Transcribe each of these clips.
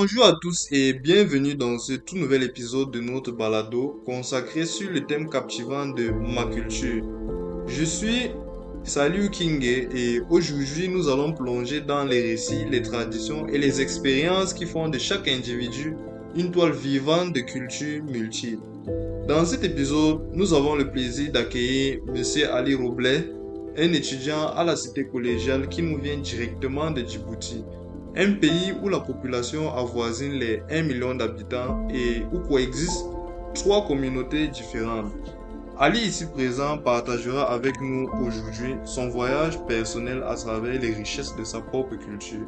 Bonjour à tous et bienvenue dans ce tout nouvel épisode de notre balado consacré sur le thème captivant de ma culture. Je suis Saliu Kingé et aujourd'hui nous allons plonger dans les récits, les traditions et les expériences qui font de chaque individu une toile vivante de culture multiple. Dans cet épisode, nous avons le plaisir d'accueillir Monsieur Ali Roblet, un étudiant à la cité collégiale qui nous vient directement de Djibouti, un pays où la population avoisine les 1 million d'habitants et où coexistent trois communautés différentes. Ali ici présent partagera avec nous aujourd'hui son voyage personnel à travers les richesses de sa propre culture.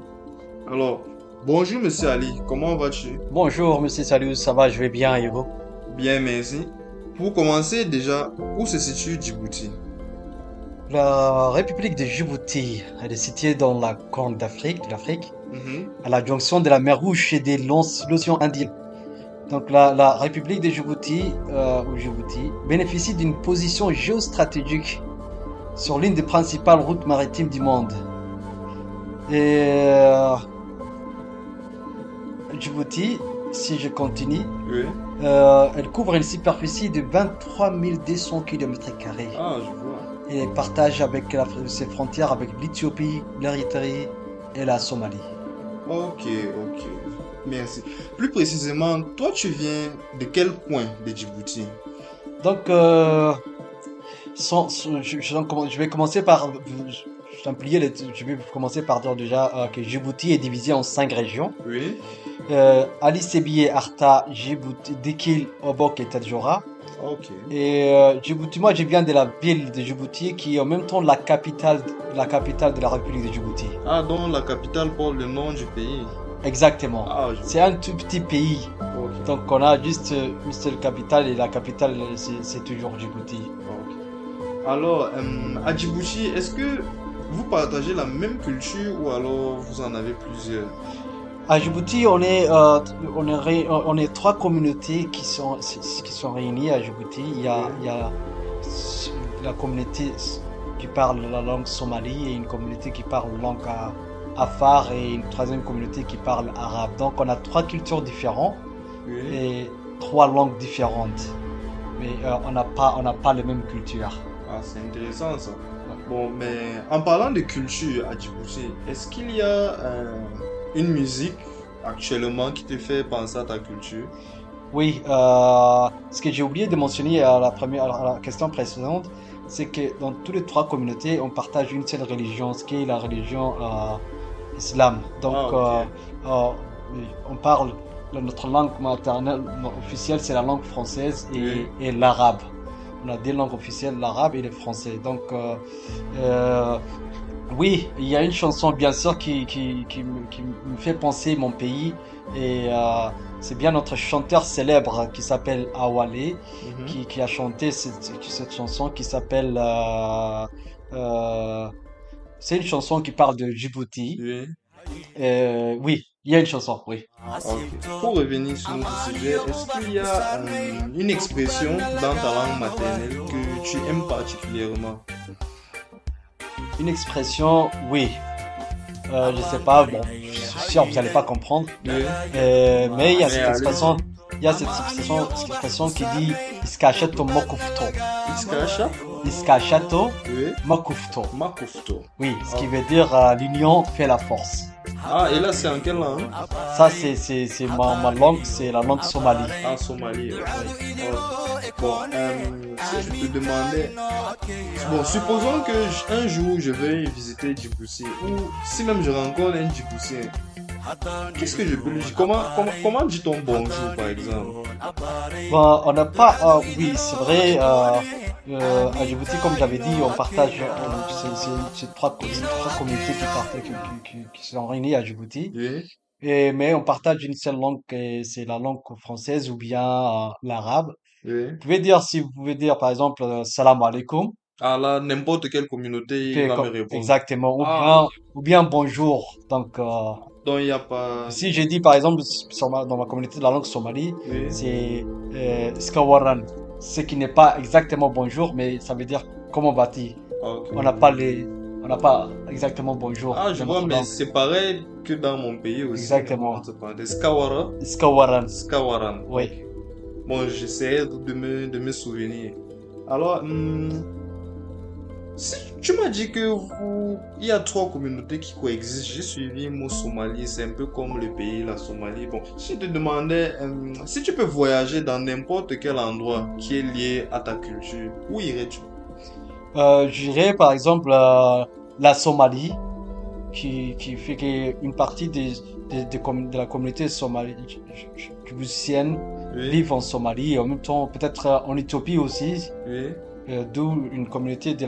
Alors, bonjour Monsieur Ali, comment vas-tu? Bonjour, monsieur Salut, ça va, je vais bien et vous? Bien, merci. Pour commencer déjà, où se situe Djibouti? La République de Djibouti, elle est située dans la Corne d'Afrique, Mhm. à la jonction de la mer Rouge et de l'océan Indien. Donc la République de Djibouti, ou Djibouti, bénéficie d'une position géostratégique sur l'une des principales routes maritimes du monde. Et Djibouti, si je continue, Oui. elle couvre une superficie de 23 200 km². Ah, je vois. Et partage avec ses frontières avec l'Éthiopie, l'Érythrée et la Somalie. Ok, ok. Merci. Plus précisément, toi tu viens de quel coin de Djibouti? Donc, je vais commencer par, je vais commencer par dire déjà que Djibouti est divisé en 5 régions. Oui. Ali Sébié, Arta, Djibouti, Dikil, Obok et Tadjoura. Ok. Et Djibouti, moi je viens de la ville de Djibouti qui est en même temps la capitale de la République de Djibouti. Ah, donc la capitale porte le nom du pays. Exactement. Ah, je C'est un tout petit pays. vois. Ok. Donc on a juste une seule capitale et la capitale c'est toujours Djibouti. Ok. Alors, à Djibouti, est-ce que vous partagez la même culture ou alors vous en avez plusieurs? À Djibouti, on est trois communautés qui sont réunies à Djibouti. Il y a la communauté qui parle la langue somali et une communauté qui parle la langue afar et une troisième communauté qui parle arabe. Donc on a trois cultures différentes Oui. et trois langues différentes. Mais on n'a pas les mêmes cultures. Ah, c'est intéressant ça. Bon, mais en parlant de culture à Djibouti, est-ce qu'il y a une musique actuellement qui te fait penser à ta culture? Oui, ce que j'ai oublié de mentionner à la question précédente, c'est que dans toutes les trois communautés, on partage une seule religion, ce qui est la religion islam. Donc, Ah, ok. oui, notre langue maternelle officielle, c'est la langue française Oui. et l'arabe. On a deux langues officielles, l'arabe et le français. Donc, euh, oui, il y a une chanson bien sûr qui me fait penser mon pays et c'est bien notre chanteur célèbre qui s'appelle Awale Mhm. qui a chanté cette chanson qui s'appelle euh, c'est une chanson qui parle de Djibouti. Oui. Oui, il y a une chanson, oui. Ok. Pour revenir sur notre sujet, est-ce qu'il y a une expression dans ta langue maternelle que tu aimes particulièrement? Une expression, oui. Je sais pas, bon, je suis sûr que vous n'allez pas comprendre. Oui. Mais il y a Mais cette allez-y. expression, qui dit Iskachato Mokufto. Iskacha? Iskachato Oui. Mokufto. Makufto. Oui, ce qui Ok. veut dire l'union fait la force. Ah, et là, c'est en quelle langue? Ça, c'est ma langue, c'est la langue somali. En Somalie. Ok. Oui. Ok. Bon, si je te demandais, bon, supposons que un jour je vais visiter Djibouti, ou si même je rencontre un Djiboutien, qu'est-ce que je peux lui dire? Comment dit-on bonjour, par exemple? Bon, on n'a pas, oui, c'est vrai, à Djibouti, comme j'avais dit, on partage, c'est trois communautés qui sont réunies à Djibouti. Oui, Mais on partage une seule langue, et c'est la langue française ou bien l'arabe. oui. Si vous pouvez dire par exemple salam alaikum, Ah là, n'importe quelle communauté, il va me répondre. exactement, Ah, ou bien bonjour. Donc, donc il n'y a pas... si j'ai dit par exemple dans ma communauté de la langue somali, Oui, c'est skawaran, ce qui n'est pas exactement bonjour, mais ça veut dire comment vas-tu. ok. On n'a pas les, On n'a pas exactement bonjour Ah, je dans vois, notre mais langue. c'est pareil que dans mon pays aussi. Exactement. On te parle de Skawara. Skawaran. Skawaran. Oui. Bon, j'essaie de me souvenir. Alors, tu m'as dit que il y a trois communautés qui coexistent. J'ai suivi mon Somalie, c'est un peu comme le pays, la Somalie. Bon, je te demandais si tu peux voyager dans n'importe quel endroit qui est lié à ta culture, où irais-tu? J'irais par exemple la Somalie, qui fait qu'une partie de la communauté djiboutienne Oui, vivent en Somalie et en même temps peut-être en Éthiopie aussi, oui, d'où une communauté de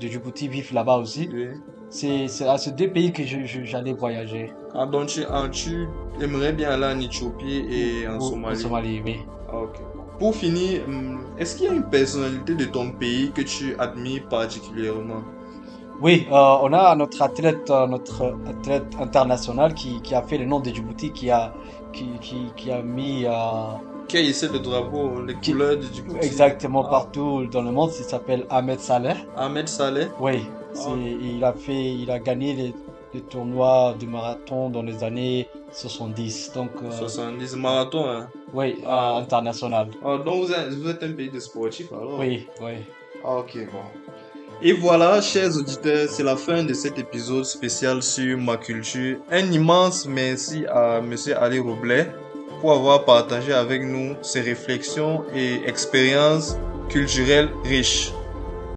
Djibouti vivent là-bas aussi. oui. C'est à ces deux pays que j'allais voyager. Ah, donc tu aimerais bien aller en Éthiopie et en En Somalie. Somalie, oui. Ah, ok. Pour finir, est-ce qu'il y a une personnalité de ton pays que tu admires particulièrement? Oui, on a notre athlète international qui a fait le nom de Djibouti, qui a mis Qui a hissé le drapeau, les qui- couleurs du Djibouti? exactement Ah, partout dans le monde. Il s'appelle Ahmed Saleh. Ahmed Saleh? Oui, Ah, il a gagné les tournois de marathon dans les années 70. Donc, 70 marathons, hein? oui, Ah, international. ah, donc vous êtes un pays de sportifs alors? Oui, oui. Ah, ok, bon. Et voilà, chers auditeurs, c'est la fin de cet épisode spécial sur ma culture. Un immense merci à Monsieur Ali Roblet pour avoir partagé avec nous ses réflexions et expériences culturelles riches.